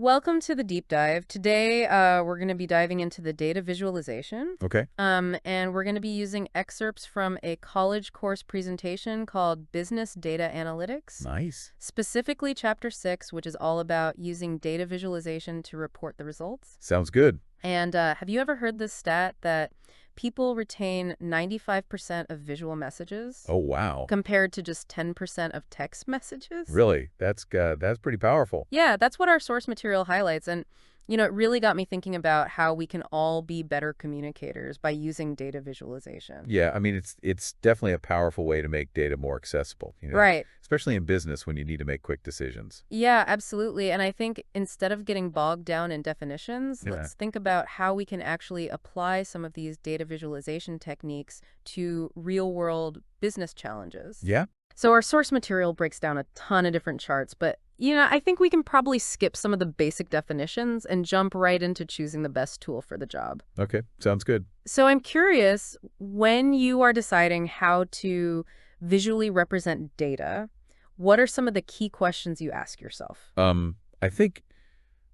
Welcome to the deep dive. Today, we're going to be diving into the data visualization. Okay. And we're going to be using excerpts from a college course presentation called Business Data Analytics, Nice. specifically Chapter 6, which is all about using data visualization to report the results. Sounds good. And have you ever heard this stat that people retain 95% of visual messages Oh, wow. compared to just 10% of text messages? Really? That's pretty powerful. Yeah, that's what our source material highlights. And, it really got me thinking about how we can all be better communicators by using data visualization. Yeah, I mean it's definitely a powerful way to make data more accessible, Right. especially in business when you need to make quick decisions. Yeah, absolutely. And I think instead of getting bogged down in definitions, Yeah. let's think about how we can actually apply some of these data visualization techniques to real-world business challenges. Yeah? So our source material breaks down a ton of different charts, but, I think we can probably skip some of the basic definitions and jump right into choosing the best tool for the job. Okay. Sounds good. So I'm curious, when you are deciding how to visually represent data, what are some of the key questions you ask yourself? I think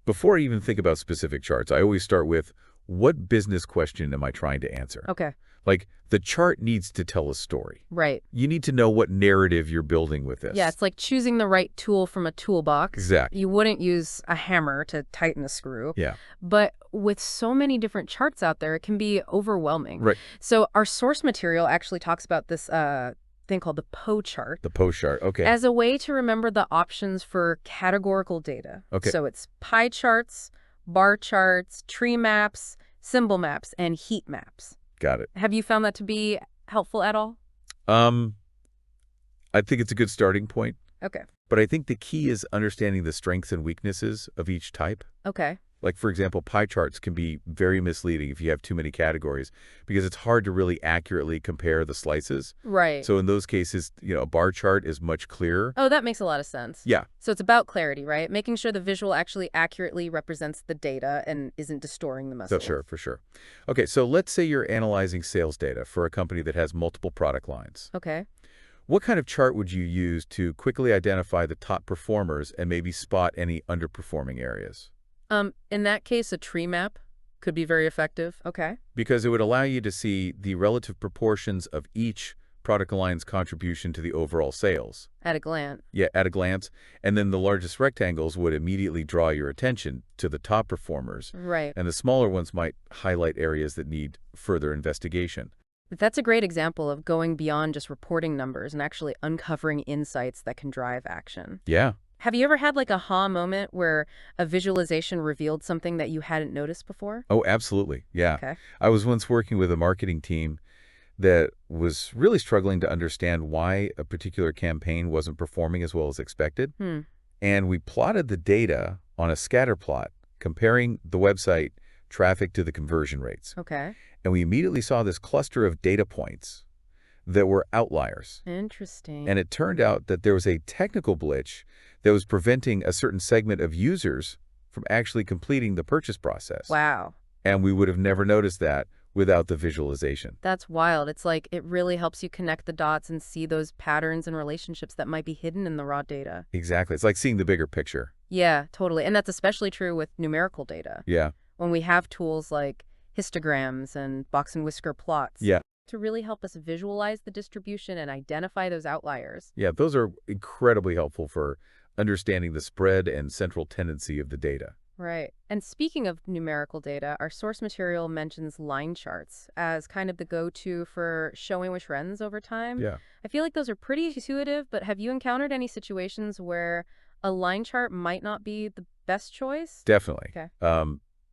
before I even think about specific charts, I always start with what business question am I trying to answer? Okay, Like the chart needs to tell a story. right. You need to know what narrative you're building with this. Yeah, it's like choosing the right tool from a toolbox. Exactly. You wouldn't use a hammer to tighten a screw. Yeah. But with so many different charts out there, it can be overwhelming. Right. So our source material actually talks about this thing called the PO chart The post chart. Okay. as a way to remember the options for categorical data. Okay. So it's pie charts, bar charts, tree maps, symbol maps, and heat maps. Got it. Have you found that to be helpful at all? Um, I think it's a good starting point, Okay. but I think the key is understanding the strengths and weaknesses of each type. Okay. Like, for example, pie charts can be very misleading if you have too many categories because it's hard to really accurately compare the slices. Right. So in those cases, a bar chart is much clearer. Oh, that makes a lot of sense. Yeah, So it's about clarity, right? Making sure the visual actually accurately represents the data and isn't distorting the message. for sure. Okay, so let's say you're analyzing sales data for a company that has multiple product lines. Okay. What kind of chart would you use to quickly identify the top performers and maybe spot any underperforming areas? In that case, a tree map could be very effective. Okay. Because it would allow you to see the relative proportions of each product line's contribution to the overall sales. At a glance. Yeah, at a glance. And then the largest rectangles would immediately draw your attention to the top performers, Right. and the smaller ones might highlight areas that need further investigation. That's a great example of going beyond just reporting numbers and actually uncovering insights that can drive action. Yeah. Have you ever had like a aha moment where a visualization revealed something that you hadn't noticed before? Oh, absolutely. Yeah. Okay. I was once working with a marketing team that was really struggling to understand why a particular campaign wasn't performing as well as expected. Hmm. And we plotted the data on a scatter plot, comparing the website traffic to the conversion rates. Okay. And we immediately saw this cluster of data points that were outliers. Interesting. And it turned out that there was a technical glitch that was preventing a certain segment of users from actually completing the purchase process. Wow. And we would have never noticed that without the visualization. That's wild. It's like it really helps you connect the dots and see those patterns and relationships that might be hidden in the raw data. Exactly. It's like seeing the bigger picture. Yeah, totally. And that's especially true with numerical data. Yeah. When we have tools like histograms and box and whisker plots Yeah. to really help us visualize the distribution and identify those outliers. Yeah. Those are incredibly helpful for understanding the spread and central tendency of the data. Right. And speaking of numerical data, our source material mentions line charts as kind of the go-to for showing which trends over time. Yeah. I feel like those are pretty intuitive, but have you encountered any situations where a line chart might not be the best choice? Definitely. Okay.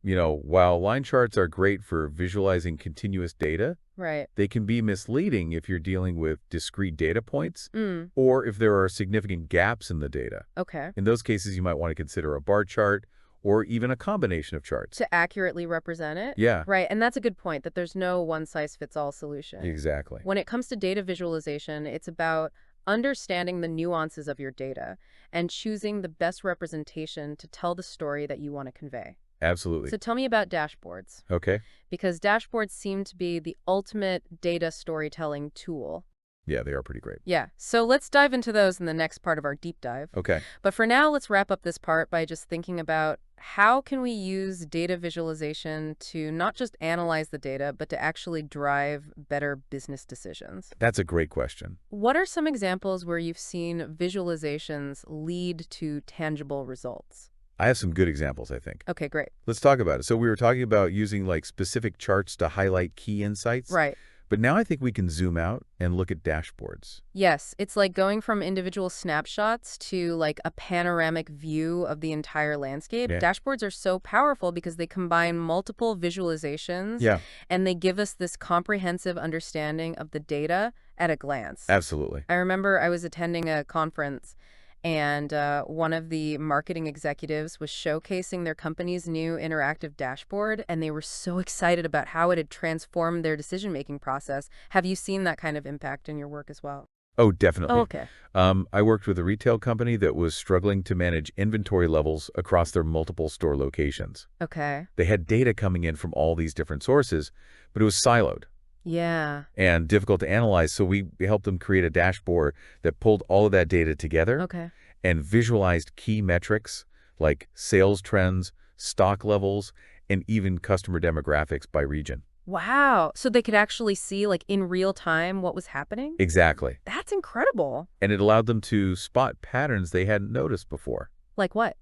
While line charts are great for visualizing continuous data, Right. they can be misleading if you're dealing with discrete data points Mm, or if there are significant gaps in the data. okay. In those cases, you might want to consider a bar chart or even a combination of charts. To accurately represent it? Yeah, Right. And that's a good point, that there's no one-size-fits-all solution. exactly. When it comes to data visualization, it's about understanding the nuances of your data and choosing the best representation to tell the story that you want to convey. Absolutely. So tell me about dashboards, Okay. because dashboards seem to be the ultimate data storytelling tool. Yeah, they are pretty great. Yeah, so let's dive into those in the next part of our deep dive. Okay. But for now, let's wrap up this part by just thinking about how can we use data visualization to not just analyze the data, but to actually drive better business decisions. That's a great question. What are some examples where you've seen visualizations lead to tangible results? I have some good examples, I think. Okay, great. Let's talk about it. So we were talking about using like specific charts to highlight key insights, Right. but now I think we can zoom out and look at dashboards. Yes, it's like going from individual snapshots to like a panoramic view of the entire landscape. Yeah. Dashboards are so powerful because they combine multiple visualizations Yeah, and they give us this comprehensive understanding of the data at a glance. absolutely. I remember I was attending a conference and one of the marketing executives was showcasing their company's new interactive dashboard, and they were so excited about how it had transformed their decision-making process. Have you seen that kind of impact in your work as well? Oh, Oh, definitely. okay. I worked with a retail company that was struggling to manage inventory levels across their multiple store locations. Okay. They had data coming in from all these different sources, but it was siloed Yeah. and difficult to analyze. So we helped them create a dashboard that pulled all of that data together Okay. and visualized key metrics like sales trends, stock levels, and even customer demographics by region. Wow. So they could actually see, like, in real time what was happening? Exactly. That's incredible. And it allowed them to spot patterns they hadn't noticed before, Like what?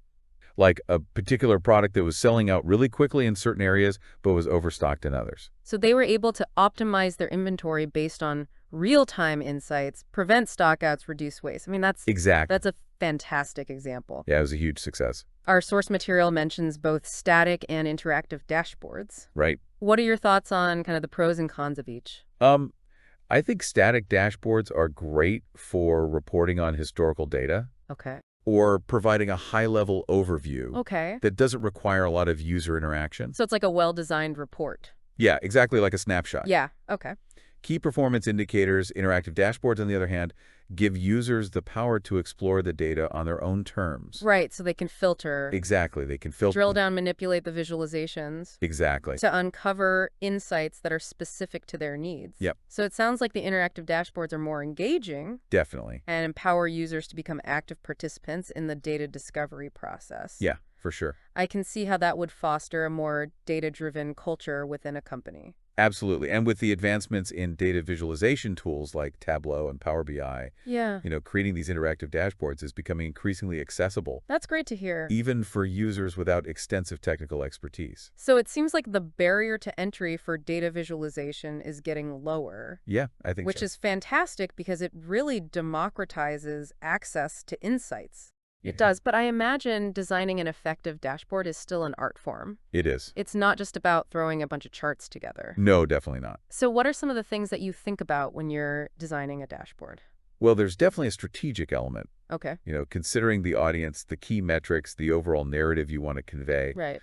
like a particular product that was selling out really quickly in certain areas but was overstocked in others. So they were able to optimize their inventory based on real-time insights, prevent stockouts, reduce waste. I mean, Exactly. that's a fantastic example. Yeah, it was a huge success, Our source material mentions both static and interactive dashboards. right? What are your thoughts on kind of the pros and cons of each? I think static dashboards are great for reporting on historical data Okay. or providing a high-level overview Okay. that doesn't require a lot of user interaction. So it's like a well-designed report. Yeah, exactly like a snapshot. Yeah. Okay. Key performance indicators, interactive dashboards, on the other hand, give users the power to explore the data on their own terms. Right. So they can filter, Exactly. They can filter. drill down, manipulate the visualizations Exactly. to uncover insights that are specific to their needs. Yep. So it sounds like the interactive dashboards are more engaging Definitely. and empower users to become active participants in the data discovery process. Yeah, for sure. I can see how that would foster a more data-driven culture within a company. Absolutely. And with the advancements in data visualization tools like Tableau and Power BI, Yeah, creating these interactive dashboards is becoming increasingly accessible, that's great to hear. even for users without extensive technical expertise. So it seems like the barrier to entry for data visualization is getting lower, Yeah, I think which so. is fantastic because it really democratizes access to insights. Yeah, It does, but I imagine designing an effective dashboard is still an art form. it is. It's not just about throwing a bunch of charts together. No, definitely not. So what are some of the things that you think about when you're designing a dashboard? Well, there's definitely a strategic element. Okay. Considering the audience, the key metrics, the overall narrative you want to convey. Right.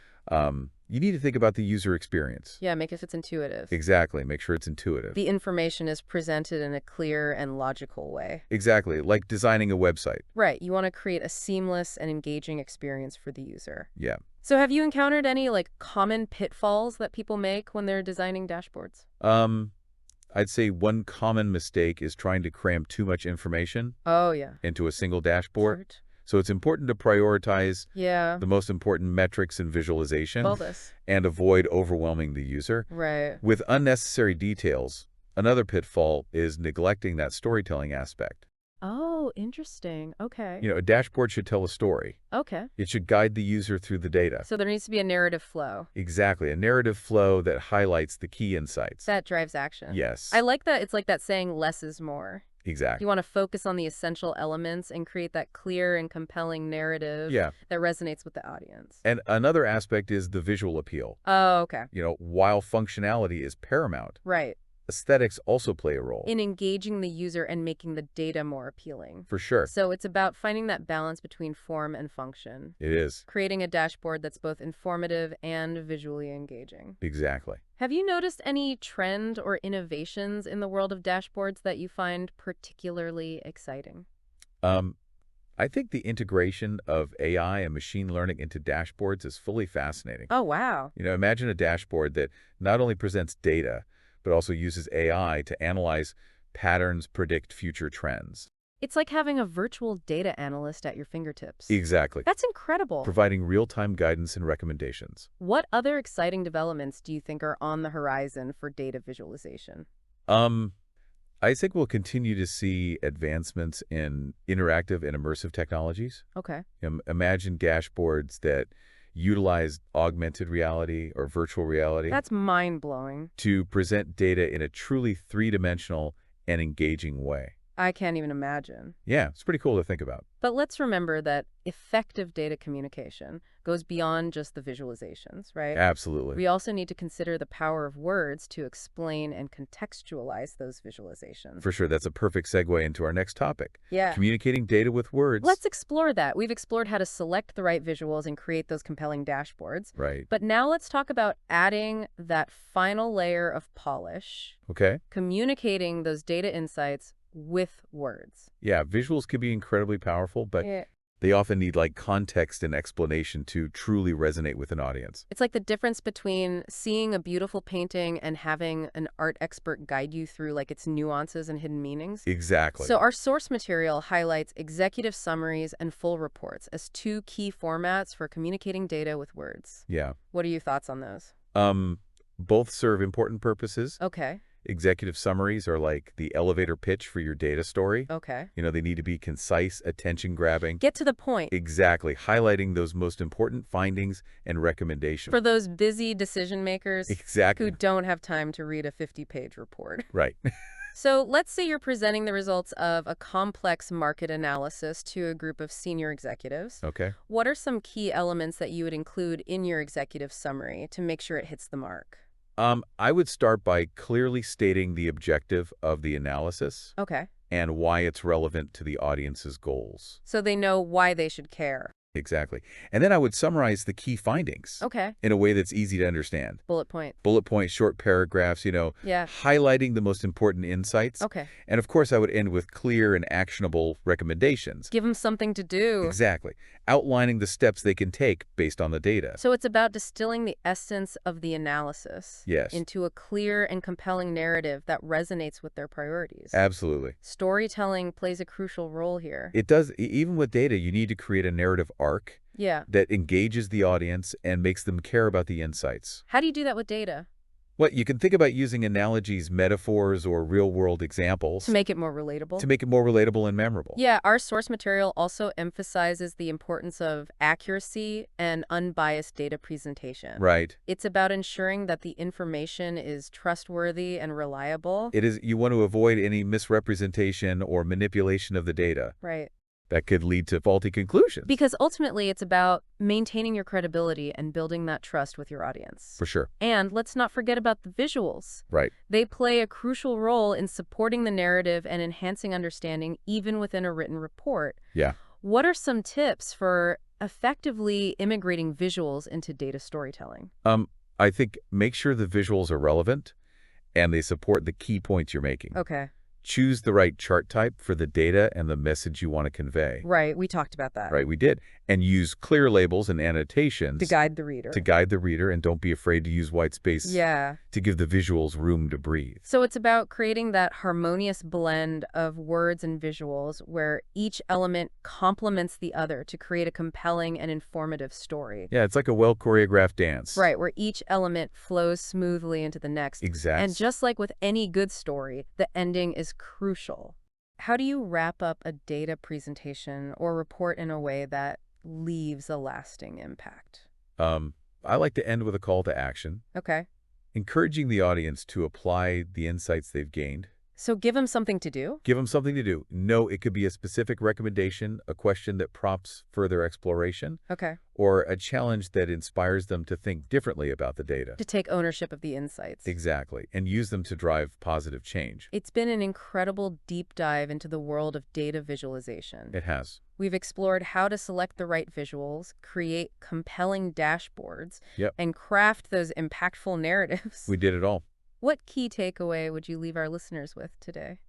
You need to think about the user experience. Yeah, make it intuitive. Exactly. Make sure it's intuitive. The information is presented in a clear and logical way. Exactly. Like designing a website. Right. You want to create a seamless and engaging experience for the user. Yeah. So have you encountered any common pitfalls that people make when they're designing dashboards? I'd say one common mistake is trying to cram too much information Oh, yeah. into a single dashboard. Chart. So it's important to prioritize Yeah. the most important metrics and visualization All this. and avoid overwhelming the user. Right. With unnecessary details, another pitfall is neglecting that storytelling aspect. Oh, interesting. Okay. A dashboard should tell a story. Okay. It should guide the user through the data. So there needs to be a narrative flow. Exactly, a narrative flow that highlights the key insights. That drives action. Yes, I like that. It's like that saying less is more. exactly. You want to focus on the essential elements and create that clear and compelling narrative Yeah, that resonates with the audience. and another aspect is the visual appeal. Oh, okay. While functionality is paramount, Right. aesthetics also play a role. In engaging the user and making the data more appealing. For sure, So it's about finding that balance between form and function, it is. creating a dashboard that's both informative and visually engaging. Exactly. Have you noticed any trend or innovations in the world of dashboards that you find particularly exciting? I think the integration of AI and machine learning into dashboards is fully fascinating. Oh, wow. Imagine a dashboard that not only presents data, but also uses AI to analyze patterns predict future trends. It's like having a virtual data analyst at your fingertips. Exactly. That's incredible. Providing real-time guidance and recommendations. What other exciting developments do you think are on the horizon for data visualization? Um, I think we'll continue to see advancements in interactive and immersive technologies. Okay. Imagine dashboards that utilize augmented reality or virtual reality That's mind-blowing. to present data in a truly three-dimensional and engaging way. I can't even imagine. Yeah, it's pretty cool to think about. But let's remember that effective data communication goes beyond just the visualizations, right? Absolutely. We also need to consider the power of words to explain and contextualize those visualizations. For sure, that's a perfect segue into our next topic. Yeah. Communicating data with words. Let's explore that. We've explored how to select the right visuals and create those compelling dashboards. Right. But now let's talk about adding that final layer of polish, Okay. communicating those data insights with words. Yeah, visuals can be incredibly powerful, but Yeah. they often need like context and explanation to truly resonate with an audience. It's like the difference between seeing a beautiful painting and having an art expert guide you through like its nuances and hidden meanings. Exactly. So our source material highlights executive summaries and full reports as two key formats for communicating data with words. Yeah. What are your thoughts on those? Both serve important purposes. Okay. Executive summaries are like the elevator pitch for your data story. Okay. They need to be concise, attention-grabbing. Get to the point. Exactly, highlighting those most important findings and recommendations. For those busy decision makers Exactly. who don't have time to read a 50-page report. Right. So let's say you're presenting the results of a complex market analysis to a group of senior executives. Okay. What are some key elements that you would include in your executive summary to make sure it hits the mark? I would start by clearly stating the objective of the analysis Okay. and why it's relevant to the audience's goals. So they know why they should care. Exactly. And then I would summarize the key findings Okay. in a way that's easy to understand. Bullet point. Bullet points, short paragraphs, Yeah. highlighting the most important insights. Okay. And of course, I would end with clear and actionable recommendations. Give them something to do. Exactly. Outlining the steps they can take based on the data. So it's about distilling the essence of the analysis Yes. into a clear and compelling narrative that resonates with their priorities. Absolutely. Storytelling plays a crucial role here. It does. Even with data, you need to create a narrative arc Yeah. that engages the audience and makes them care about the insights. How do you do that with data? Well, you can think about using analogies, metaphors, or real-world examples To make it more relatable? to make it more relatable and memorable. Yeah, our source material also emphasizes the importance of accuracy and unbiased data presentation. Right. It's about ensuring that the information is trustworthy and reliable. It is. You want to avoid any misrepresentation or manipulation of the data Right. that could lead to faulty conclusions. Because ultimately, it's about maintaining your credibility and building that trust with your audience. For sure. And let's not forget about the visuals. Right. They play a crucial role in supporting the narrative and enhancing understanding even within a written report. Yeah. What are some tips for effectively integrating visuals into data storytelling? I think make sure the visuals are relevant and they support the key points you're making. Okay. Choose the right chart type for the data and the message you want to convey. Right, we talked about that. Right, we did. And use clear labels and annotations To guide the reader. and don't be afraid to use white space Yeah. to give the visuals room to breathe. So it's about creating that harmonious blend of words and visuals where each element complements the other to create a compelling and informative story. Yeah, it's like a well-choreographed dance. Right, where each element flows smoothly into the next. Exactly. And just like with any good story, the ending is crucial. How do you wrap up a data presentation or report in a way that leaves a lasting impact? I like to end with a call to action, Okay. encouraging the audience to apply the insights they've gained. So give them something to do? Give them something to do. No, it could be a specific recommendation, a question that prompts further exploration, Okay. or a challenge that inspires them to think differently about the data. To take ownership of the insights. Exactly, and use them to drive positive change. It's been an incredible deep dive into the world of data visualization. It has. We've explored how to select the right visuals, create compelling dashboards, Yep. and craft those impactful narratives. We did it all. What key takeaway would you leave our listeners with today?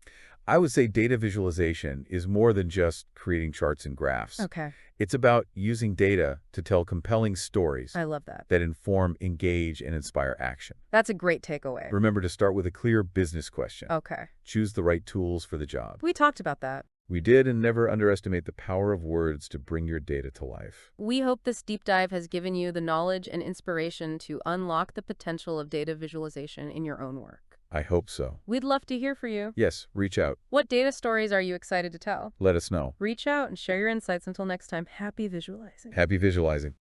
I would say data visualization is more than just creating charts and graphs. Okay, It's about using data to tell compelling stories I love that. that inform, engage, and inspire action. That's a great takeaway. Remember to start with a clear business question. Okay, Choose the right tools for the job. we talked about that. We did, and never underestimate the power of words to bring your data to life. We hope this deep dive has given you the knowledge and inspiration to unlock the potential of data visualization in your own work. I hope so. We'd love to hear from you. Yes, reach out. What data stories are you excited to tell? Let us know. Reach out and share your insights. Until next time, happy visualizing. Happy visualizing.